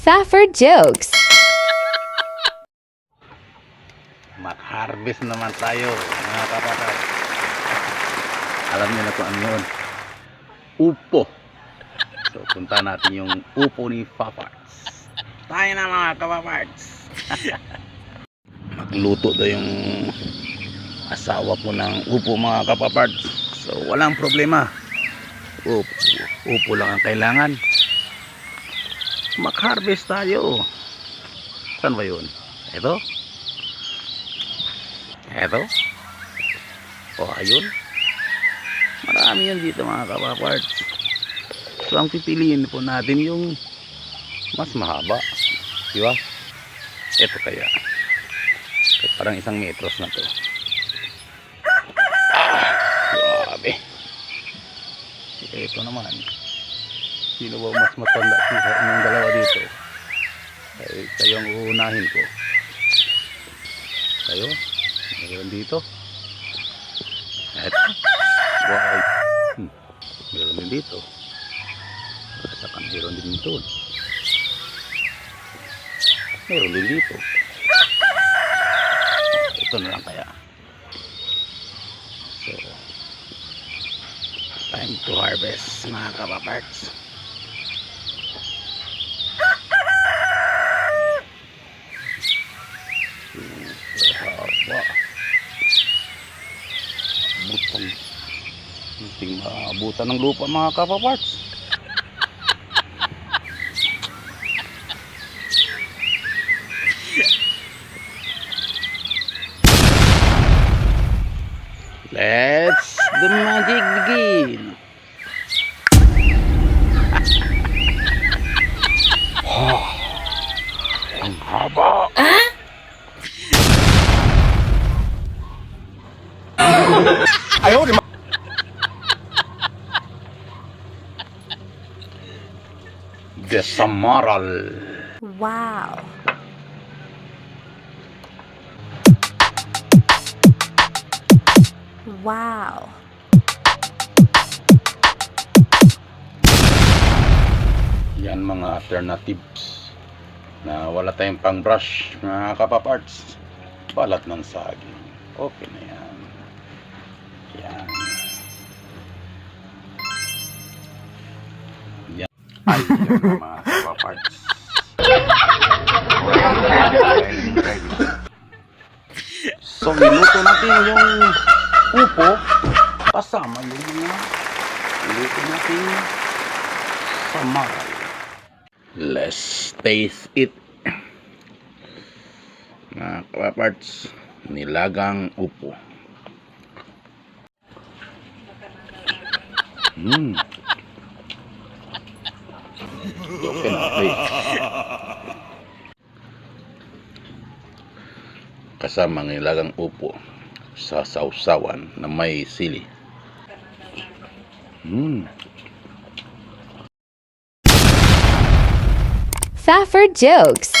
Fafford jokes. Mag-harvest naman tayo, mga kapatid. Alam niyo na kung ano yun. Upo. So, punta natin yung upo ni Paparts. Tayo na, mga kapaparts. Magluto daw yung asawa ko ng upo, mga kapaparts. So, walang problema. Upo lang ang kailangan. Mag-harvest tayo. Saan ba yun? Ito? Ito? O, ayun. Marami yan dito, mga kapaparts. So, ang pipiliin po natin yung mas mahaba. Diba? Ito kaya. Parang 1 metros na to. Grabe. Ito naman. Sino ba mas matanda sa inyong dalawa dito? Kayo ang uunahin ko. Kayo? Meron dito. Eto. Wow. Meron din dito. At saka meron din dito. Meron din dito. Ito na lang kaya. So, time to harvest, mga kapaparts. Maabutan ng lupa, mga kapaparts. Let's the magic begin. Ang haba. Ayaw di Desamaral. Wow. Wow. Yan mga alternatives na wala tayong pang brush, mga kapaparts. Balat ng saging. Okay na yan. Yan. Yan. Ay, yan mga kapaparts. So, niluto natin yung upo kasama yung mga niluto natin samaral. Let's taste it. Mga kapaparts, nilagang upo. Okay na, please. Kasama ng nilagang upo sa sausawan na may sili. Fafford jokes.